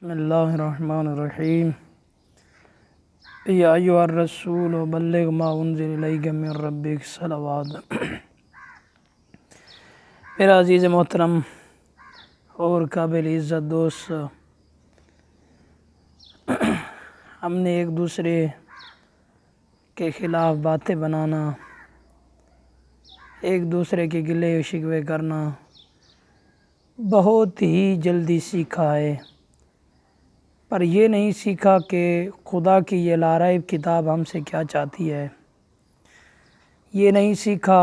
بسم اللہ الرحمن الرحیم یا ایھا الرسول بلغ ما انزل الیک من ربک صلوات۔ میرا عزیز محترم اور قابل عزت دوست، ہم نے ایک دوسرے کے خلاف باتیں بنانا، ایک دوسرے کے گلے و شکوے کرنا بہت ہی جلدی سیکھا ہے، پر یہ نہیں سیکھا کہ خدا کی یہ لاریب کتاب ہم سے کیا چاہتی ہے۔ یہ نہیں سیکھا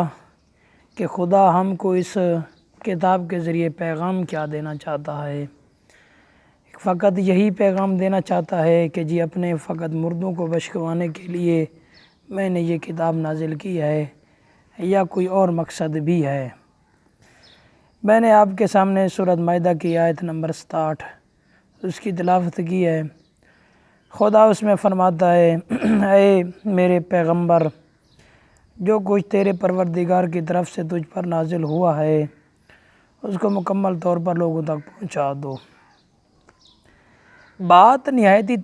کہ خدا ہم کو اس کتاب کے ذریعے پیغام کیا دینا چاہتا ہے۔ فقط یہی پیغام دینا چاہتا ہے کہ جی اپنے فقط مردوں کو بشکوانے کے لیے میں نے یہ کتاب نازل کی ہے، یا کوئی اور مقصد بھی ہے۔ میں نے آپ کے سامنے سورۃ مائدہ کی آیت نمبر 67 اس کی تلاوت کی ہے۔ خدا اس میں فرماتا ہے، اے میرے پیغمبر، جو کچھ تیرے پروردگار کی طرف سے تجھ پر نازل ہوا ہے اس کو مکمل طور پر لوگوں تک پہنچا دو۔ بات نہایت ہی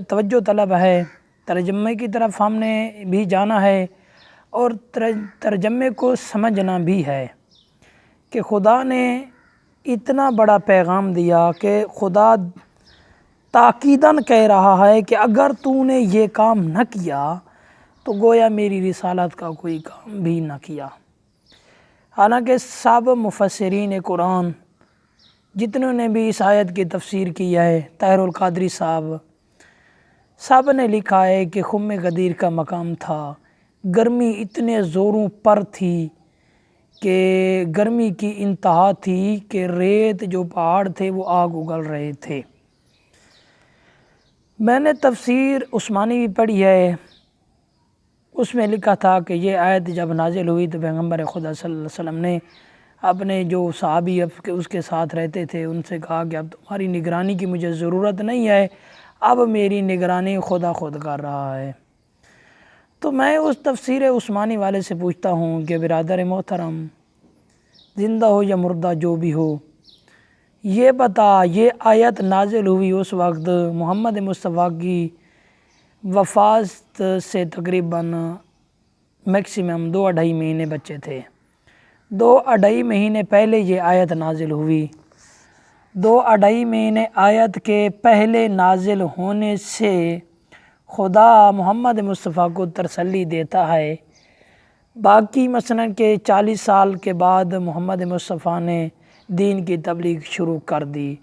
توجہ طلب ہے۔ ترجمے کی طرف ہم نے بھی جانا ہے اور ترجمے کو سمجھنا بھی ہے کہ خدا نے اتنا بڑا پیغام دیا کہ خدا تاکیداً کہہ رہا ہے کہ اگر تو نے یہ کام نہ کیا تو گویا میری رسالت کا کوئی کام بھی نہ کیا۔ حالانکہ سب مفسرین قرآن جتنوں نے بھی اس آیت کی تفسیر کی ہے، طاہر القادری صاحب، سب نے لکھا ہے کہ خم غدیر کا مقام تھا، گرمی اتنے زوروں پر تھی کہ گرمی کی انتہا تھی کہ ریت جو پہاڑ تھے وہ آگ اگل رہے تھے۔ میں نے تفسیر عثمانی بھی پڑھی ہے، اس میں لکھا تھا کہ یہ آیت جب نازل ہوئی تو پیغمبر خدا صلی اللہ علیہ وسلم نے اپنے جو صحابی اس کے ساتھ رہتے تھے ان سے کہا کہ اب تمہاری نگرانی کی مجھے ضرورت نہیں ہے، اب میری نگرانی خدا خود کر رہا ہے۔ تو میں اس تفسیر عثمانی والے سے پوچھتا ہوں کہ برادر محترم، زندہ ہو یا مردہ جو بھی ہو، یہ بتا یہ آیت نازل ہوئی اس وقت محمد مصطفیٰ کی وفات سے تقریباً میکسیمم 2-2.5 مہینے بچے تھے۔ 2-2.5 مہینے پہلے یہ آیت نازل ہوئی۔ 2-2.5 مہینے آیت کے پہلے نازل ہونے سے خدا محمد مصطفیٰ کو تسلی دیتا ہے۔ باقی مثلاً کہ 40 سال کے بعد محمد مصطفیٰ نے دین کی تبلیغ شروع کر دی،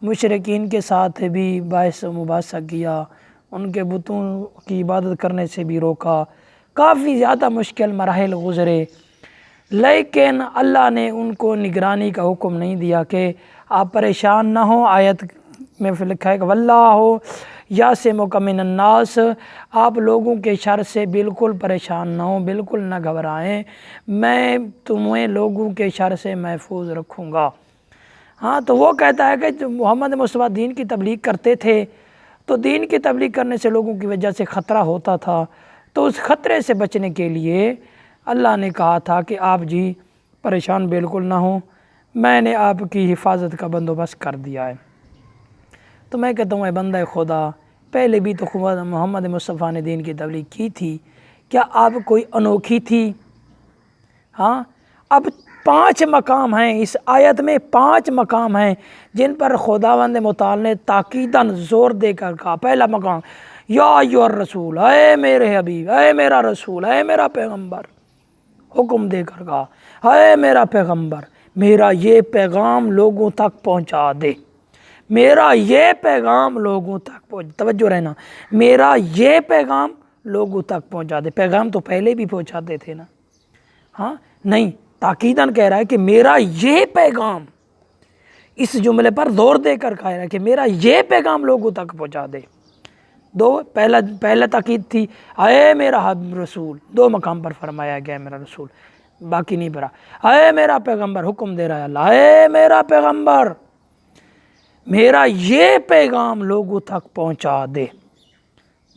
مشرکین کے ساتھ بھی بحث و مباحثہ کیا، ان کے بتوں کی عبادت کرنے سے بھی روکا، کافی زیادہ مشکل مراحل گزرے، لیکن اللہ نے ان کو نگرانی کا حکم نہیں دیا کہ آپ پریشان نہ ہوں۔ آیت میں لکھا ہے کہ واللہ یعصمک من الناس، آپ لوگوں کے شر سے بالکل پریشان نہ ہوں، بالکل نہ گھبرائیں، میں تمہیں لوگوں کے شر سے محفوظ رکھوں گا۔ ہاں، تو وہ کہتا ہے کہ محمد مصطفیٰ دین کی تبلیغ کرتے تھے تو دین کی تبلیغ کرنے سے لوگوں کی وجہ سے خطرہ ہوتا تھا، تو اس خطرے سے بچنے کے لیے اللہ نے کہا تھا کہ آپ جی پریشان بالکل نہ ہوں، میں نے آپ کی حفاظت کا بندوبست کر دیا ہے۔ تو میں کہتا ہوں اے بندہ خدا، پہلے بھی تو محمد مصطفیٰ نے دین کی تبلیغ کی تھی، کیا آپ کوئی انوکھی تھی؟ ہاں، اب 5 مقام ہیں اس آیت میں، 5 مقام ہیں جن پر خداوند متعال نے تاکیداً زور دے کر کہا۔ پہلا مقام یا ایھا الرسول، اے میرے حبیب، اے میرا رسول، اے میرا پیغمبر، حکم دے کر کہا اے میرا پیغمبر، میرا یہ پیغام لوگوں تک پہنچا دے، میرا یہ پیغام لوگوں تک توجہ رہنا، میرا یہ پیغام لوگوں تک پہنچا دے۔ پیغام تو پہلے بھی پہنچاتے تھے نا، ہاں نہیں، تاکیداً کہہ رہا ہے کہ میرا یہ پیغام، اس جملے پر زور دے کر کہہ رہا ہے کہ میرا یہ پیغام لوگوں تک پہنچا دے۔ پہلا تاکید تھی اے میرا رسول، 2 مقام پر فرمایا گیا ہے میرا رسول، باقی نہیں پڑھا۔ اے میرا پیغمبر، حکم دے رہا ہے اللہ، اے میرا پیغمبر، میرا یہ پیغام لوگوں تک پہنچا دے۔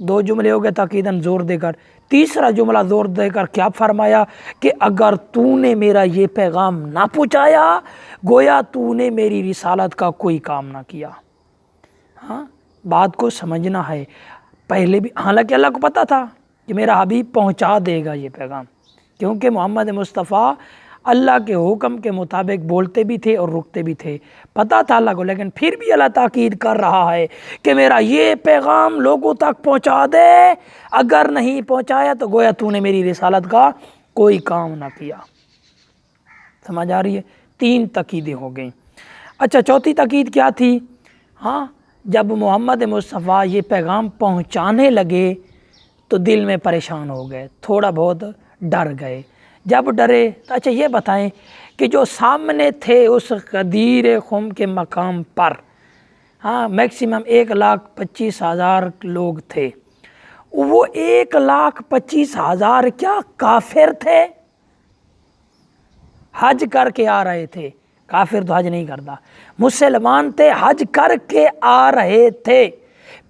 2 جملے ہو گئے تاکیداً زور دے کر۔ تیسرا جملہ زور دے کر کیا فرمایا کہ اگر تو نے میرا یہ پیغام نہ پہنچایا گویا تو نے میری رسالت کا کوئی کام نہ کیا۔ ہاں بات کو سمجھنا ہے پہلے بھی، حالانکہ اللہ کو پتہ تھا کہ میرا حبیب پہنچا دے گا یہ پیغام، کیونکہ محمد مصطفیٰ اللہ کے حکم کے مطابق بولتے بھی تھے اور رکتے بھی تھے، پتہ تھا اللہ کو، لیکن پھر بھی اللہ تاکید کر رہا ہے کہ میرا یہ پیغام لوگوں تک پہنچا دے، اگر نہیں پہنچایا تو گویا تو نے میری رسالت کا کوئی کام نہ کیا۔ سمجھ آ رہی ہے؟ 3 تاکیدیں ہو گئیں۔ اچھا چوتھی تاکید کیا تھی؟ ہاں جب محمد مصطفیٰ یہ پیغام پہنچانے لگے تو دل میں پریشان ہو گئے، تھوڑا بہت ڈر گئے۔ جب ڈرے تو اچھا یہ بتائیں کہ جو سامنے تھے اس غدیر خم کے مقام پر، ہاں میکسیمم 1,25,000 لوگ تھے، وہ 1,25,000 کیا کافر تھے؟ حج کر کے آ رہے تھے، کافر تو حج نہیں کرتا، مسلمان تھے، حج کر کے آ رہے تھے،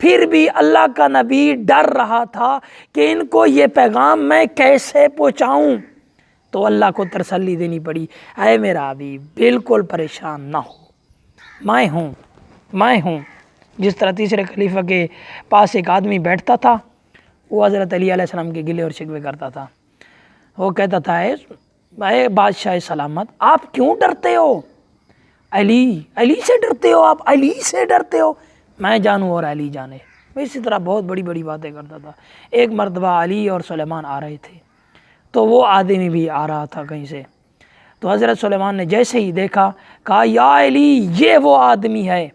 پھر بھی اللہ کا نبی ڈر رہا تھا کہ ان کو یہ پیغام میں کیسے پہنچاؤں، تو اللہ کو تسلی دینی پڑی، اے میرا حبیب بالکل پریشان نہ ہو، میں ہوں۔ جس طرح تیسرے خلیفہ کے پاس ایک آدمی بیٹھتا تھا، وہ حضرت علی علیہ السلام کے گلے اور شکوے کرتا تھا، وہ کہتا تھا اے بادشاہ سلامت آپ کیوں ڈرتے ہو؟ علی سے ڈرتے ہو، آپ علی سے ڈرتے ہو، میں جانوں اور علی جانے۔ اسی طرح بہت بڑی بڑی باتیں کرتا تھا۔ ایک مرتبہ علی اور سلیمان آ رہے تھے، تو وہ آدمی بھی آ رہا تھا کہیں سے، تو حضرت سلیمان نے جیسے ہی دیکھا کہا یا علی یہ وہ آدمی ہے،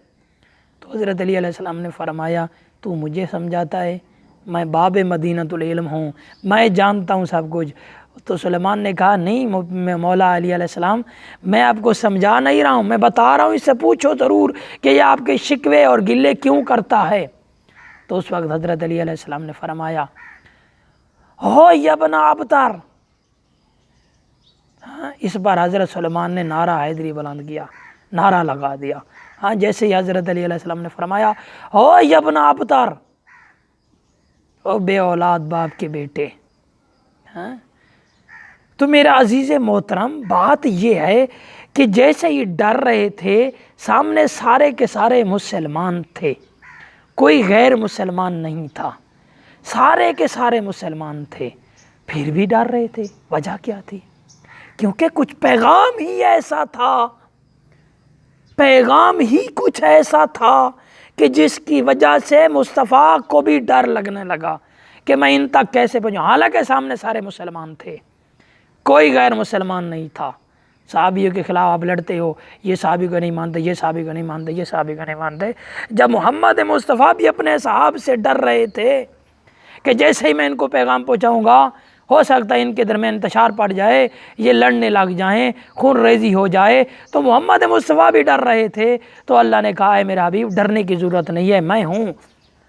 تو حضرت علی علیہ السلام نے فرمایا تو مجھے سمجھاتا ہے، میں باب مدینۃ العلم ہوں، میں جانتا ہوں سب کچھ۔ تو سلیمان نے کہا نہیں مولا علی علیہ السلام، میں آپ کو سمجھا نہیں رہا ہوں، میں بتا رہا ہوں، اس سے پوچھو ضرور کہ یہ آپ کے شکوے اور گلے کیوں کرتا ہے۔ تو اس وقت حضرت علی علیہ السلام نے فرمایا ہو یا ابن ابتر، ہاں اس بار حضرت سلیمان نے نعرہ حیدری بلند کیا، نعرہ لگا دیا، ہاں جیسے ہی حضرت علی علیہ السلام نے فرمایا ہو یا ابن ابتر، او بے اولاد باپ کے بیٹے، ہاں تو میرا عزیز محترم بات یہ ہے کہ جیسے ہی ڈر رہے تھے، سامنے سارے کے سارے مسلمان تھے، کوئی غیر مسلمان نہیں تھا، سارے کے سارے مسلمان تھے، پھر بھی ڈر رہے تھے، وجہ کیا تھی؟ کیونکہ کچھ پیغام ہی ایسا تھا کہ جس کی وجہ سے مصطفیٰ کو بھی ڈر لگنے لگا کہ میں ان تک کیسے پہنچوں، حالانکہ سامنے سارے مسلمان تھے، کوئی غیر مسلمان نہیں تھا۔ صحابیوں کے خلاف آپ لڑتے ہو، یہ صحابی کو نہیں مانتے، یہ صحابی کو نہیں مانتے، یہ صحابی کو نہیں مانتے، جب محمد مصطفیٰ بھی اپنے صحاب سے ڈر رہے تھے کہ جیسے ہی میں ان کو پیغام پہنچاؤں گا ہو سکتا ہے ان کے درمیان انتشار پڑ جائے، یہ لڑنے لگ جائیں، خون ریزی ہو جائے، تو محمد مصطفیٰ بھی ڈر رہے تھے، تو اللہ نے کہا ہے میرا حبیب ڈرنے کی ضرورت نہیں ہے، میں ہوں،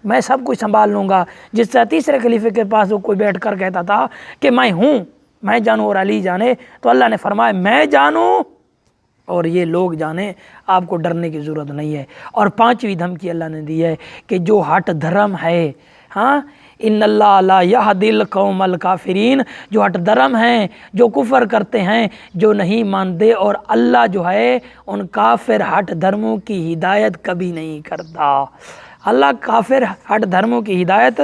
میں سب کچھ سنبھال لوں گا۔ جس طرح تیسرے خلیفے کے پاس وہ کوئی بیٹھ کر کہتا تھا کہ میں ہوں، میں جانوں اور علی جانے، تو اللہ نے فرمایا میں جانوں اور یہ لوگ جانیں، آپ کو ڈرنے کی ضرورت نہیں ہے۔ اور 5ویں دھمکی اللہ نے دی ہے کہ جو ہٹ دھرم ہے، ہاں ان اللہ لا یہدی القوم الکافرین، جو ہٹ دھرم ہیں، جو کفر کرتے ہیں، جو نہیں مانتے، اور اللہ جو ہے ان کافر ہٹ دھرموں کی ہدایت کبھی نہیں کرتا، اللہ کافر ہٹ دھرموں کی ہدایت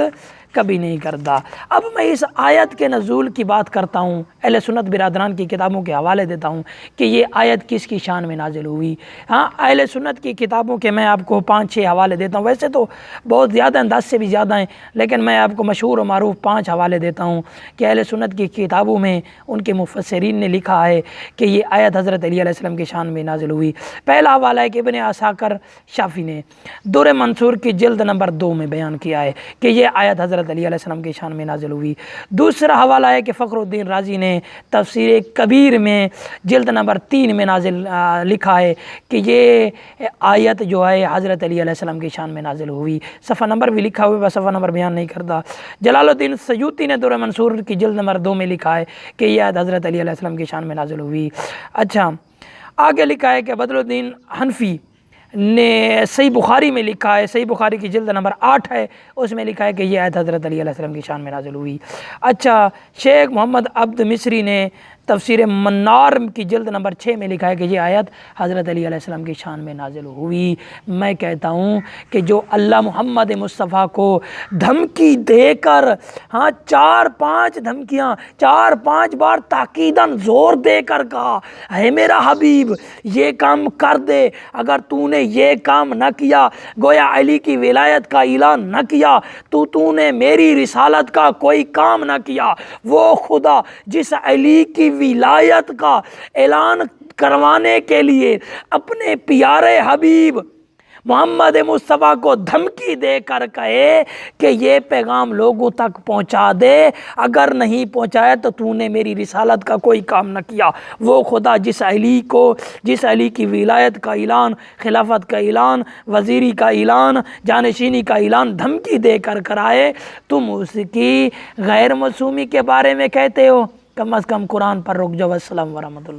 کبھی نہیں کرتا۔ اب میں اس آیت کے نزول کی بات کرتا ہوں، اہل سنت برادران کی کتابوں کے حوالے دیتا ہوں کہ یہ آیت کس کی شان میں نازل ہوئی۔ ہاں اہل سنت کی کتابوں کے میں آپ کو 5-6 حوالے دیتا ہوں، ویسے تو بہت زیادہ ہیں، 10 سے بھی زیادہ ہیں، لیکن میں آپ کو مشہور و معروف 5 حوالے دیتا ہوں کہ اہل سنت کی کتابوں میں ان کے مفسرین نے لکھا ہے کہ یہ آیت حضرت علی علیہ السلام کی شان میں نازل ہوئی۔ پہلا حوالہ ہے کہ ابن عساکر شافی نے در منصور کی جلد نمبر 2 میں بیان کیا ہے کہ یہ آیت حضرت علی علیہ السلام کی شان میں نازل ہوئی۔ دوسرا حوالہ ہے کہ فخر الدین رازی نے تفسیر کبیر میں جلد نمبر 3 میں لکھا ہے کہ یہ آیت جو ہے حضرت علی علیہ السلام کی شان میں نازل ہوئی، صفحہ نمبر بھی لکھا ہوا ہے، صفحہ نمبر بیان نہیں کرتا۔ جلال الدین سیوطی نے در منصور کی جلد نمبر 2 میں لکھا ہے کہ یہ آیت حضرت علی علیہ السلام کی شان میں نازل ہوئی۔ اچھا آگے لکھا ہے کہ بدر الدین حنفی نے صحیح بخاری میں لکھا ہے، صحیح بخاری کی جلد نمبر 8 ہے، اس میں لکھا ہے کہ یہ آیت حضرت علی علیہ السلام کی شان میں نازل ہوئی۔ اچھا شیخ محمد عبد مصری نے تفسیر منار کی جلد نمبر 6 میں لکھا ہے کہ یہ آیت حضرت علی علیہ السلام کی شان میں نازل ہوئی۔ میں کہتا ہوں کہ جو اللہ محمد مصطفیٰ کو دھمکی دے کر 4-5 دھمکیاں 4-5 بار تاکیداً زور دے کر کہا اے میرا حبیب یہ کام کر دے، اگر تو نے یہ کام نہ کیا، گویا علی کی ولایت کا اعلان نہ کیا تو نے میری رسالت کا کوئی کام نہ کیا۔ وہ خدا جس علی کی ولایت کا اعلان کروانے کے لیے اپنے پیارے حبیب محمد مصطفیٰ کو دھمکی دے کر کہے کہ یہ پیغام لوگوں تک پہنچا دے، اگر نہیں پہنچایا تو نے میری رسالت کا کوئی کام نہ کیا، وہ خدا جس علی کی ولایت کا اعلان، خلافت کا اعلان، وزیری کا اعلان، جانشینی کا اعلان دھمکی دے کر کرائے، تم اس کی غیر معصومی کے بارے میں کہتے ہو؟ کم از کم قرآن پر رک جاؤ۔ السلام ورحمۃ اللہ۔